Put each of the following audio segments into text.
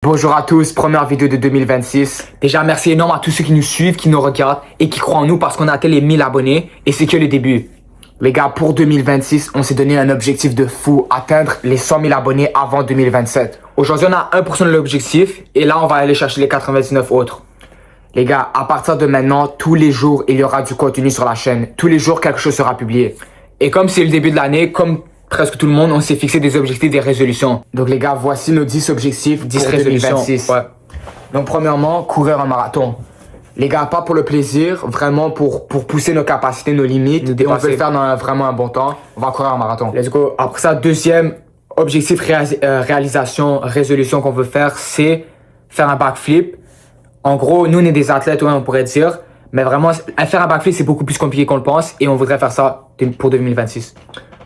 Bonjour à tous, première vidéo de 2026. Déjà, merci énorme à tous ceux qui nous suivent, qui nous regardent et qui croient en nous parce qu'on a atteint les 1000 abonnés et c'est que le début. Les gars, pour 2026, on s'est donné un objectif de fou, atteindre les 100 000 abonnés avant 2027. Aujourd'hui, on a 1% de l'objectif et là, on va aller chercher les 99 autres. Les gars, à partir de maintenant, tous les jours, il y aura du contenu sur la chaîne. Tous les jours, quelque chose sera publié. Et comme c'est le début de l'année, comme presque tout le monde, on s'est fixé des objectifs, des résolutions. Donc les gars, voici nos 10 objectifs 10 pour résolutions. 2026. Ouais. Donc premièrement, courir un marathon. Les gars, pas pour le plaisir, vraiment pour pousser nos capacités, nos limites. Et on veut le faire dans vraiment un bon temps. On va courir un marathon. Let's go. Après ça, deuxième objectif, réalisation, résolution qu'on veut faire, c'est faire un backflip. En gros, nous, on est des athlètes, ouais, on pourrait dire. Mais vraiment, faire un backflip, c'est beaucoup plus compliqué qu'on le pense. Et on voudrait faire ça pour 2026.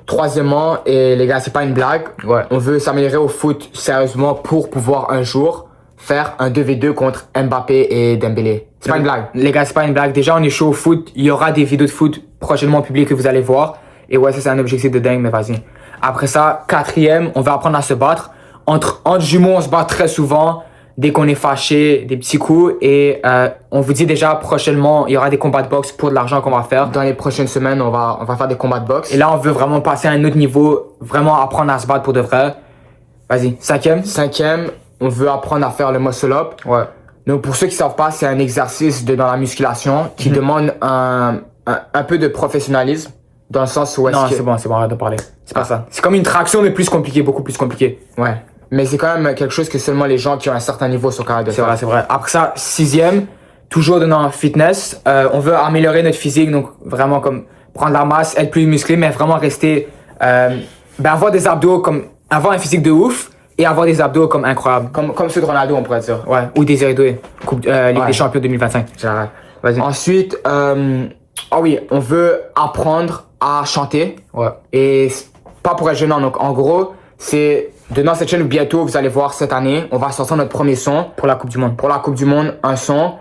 Troisièmement, et les gars, c'est pas une blague. Ouais. On veut s'améliorer au foot sérieusement pour pouvoir un jour faire un 2v2 contre Mbappé et Dembélé. C'est pas une blague. Les gars, c'est pas une blague. Déjà, on est chaud au foot. Il y aura des vidéos de foot prochainement publiées que vous allez voir. Et ouais, ça, c'est un objectif de dingue, mais vas-y. Après ça, quatrième, on va apprendre à se battre. Entre jumeaux, on se bat très souvent. Dès qu'on est fâché, des petits coups. Et on vous dit déjà, prochainement, il y aura des combats de boxe pour de l'argent qu'on va faire. Dans les prochaines semaines, on va faire des combats de boxe. Et là, on veut vraiment passer à un autre niveau, vraiment apprendre à se battre pour de vrai. Vas-y, cinquième, on veut apprendre à faire le muscle-up. Ouais. Donc, pour ceux qui savent pas, c'est un exercice dans la musculation qui demande un peu de professionnalisme. Dans le sens où Non, c'est bon, arrête de parler. C'est pas ça. C'est comme une traction, mais plus compliqué, beaucoup plus compliqué. Ouais. Mais c'est quand même quelque chose que seulement les gens qui ont un certain niveau sont capables de faire. C'est vrai. Après ça, sixième, toujours dans le fitness, on veut améliorer notre physique, donc vraiment comme prendre la masse, être plus musclé, mais vraiment rester, avoir des abdos comme, avoir un physique de ouf et avoir des abdos comme incroyables. Comme ceux de Ronaldo, on pourrait dire. Ouais, ou des Doué, Ligue des Champions 2025. J'arrête. Vas-y. Ensuite, on veut apprendre à chanter. Ouais. Et pas pour être gênant, donc en gros, c'est dans cette chaîne où bientôt, vous allez voir cette année, on va sortir notre premier son. Pour la Coupe du Monde. Pour la Coupe du Monde, un son.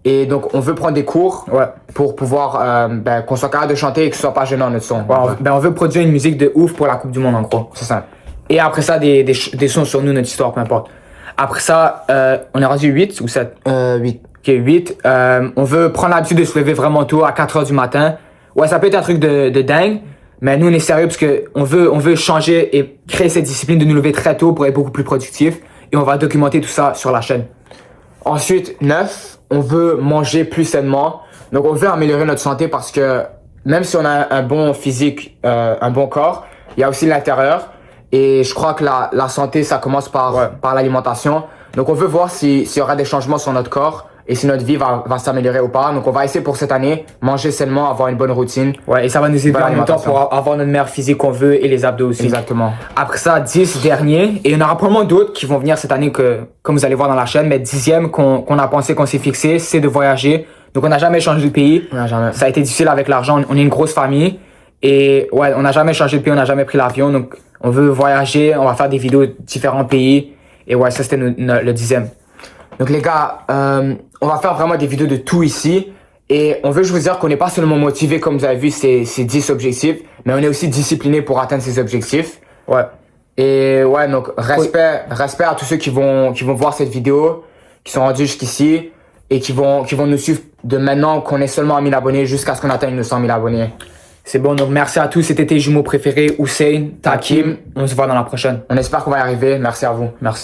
Et donc, on veut prendre des cours pour pouvoir qu'on soit capable de chanter et que ce soit pas gênant notre son. Ouais, on veut produire une musique de ouf pour la Coupe du Monde, en gros. C'est ça. Et après ça, des sons sur nous, notre histoire, peu importe. Après ça, on est rendu 8 ou 7 8. Ok, 8. On veut prendre l'habitude de se lever vraiment tôt, à 4 h du matin. Ouais, ça peut être un truc de dingue. Mais nous, on est sérieux parce qu'on veut changer et créer cette discipline de nous lever très tôt pour être beaucoup plus productif. Et on va documenter tout ça sur la chaîne. Ensuite, 9, on veut manger plus sainement. Donc, on veut améliorer notre santé parce que même si on a un bon physique, un bon corps, il y a aussi l'intérieur. Et je crois que la santé, ça commence par l'alimentation. Donc, on veut voir s'il y aura des changements sur notre corps et si notre vie va s'améliorer ou pas. Donc, on va essayer pour cette année, manger sainement, avoir une bonne routine. Ouais, et ça va nous aider en même temps pour avoir notre meilleur physique qu'on veut et les abdos aussi. Exactement. Après ça, 10 derniers. Et il y en aura probablement d'autres qui vont venir cette année comme vous allez voir dans la chaîne. Mais 10e qu'on a pensé, qu'on s'est fixé, c'est de voyager. Donc, on n'a jamais changé de pays. On n'a jamais. Ça a été difficile avec l'argent. On est une grosse famille. Et ouais, on n'a jamais changé de pays, on n'a jamais pris l'avion. Donc, on veut voyager, on va faire des vidéos de différents pays. Et ouais, ça, c'était le 10e. Donc les gars, on va faire vraiment des vidéos de tout ici. Et on veut juste vous dire qu'on n'est pas seulement motivé comme vous avez vu ces 10 objectifs, mais on est aussi discipliné pour atteindre ces objectifs. Ouais. Et ouais, donc respect à tous ceux qui vont voir cette vidéo, qui sont rendus jusqu'ici et qui vont nous suivre de maintenant qu'on est seulement à 1000 abonnés jusqu'à ce qu'on atteigne nos 100 000 abonnés. C'est bon, donc merci à tous. C'était tes jumeaux préférés, Hussein, Takim. On se voit dans la prochaine. On espère qu'on va y arriver. Merci à vous. Merci.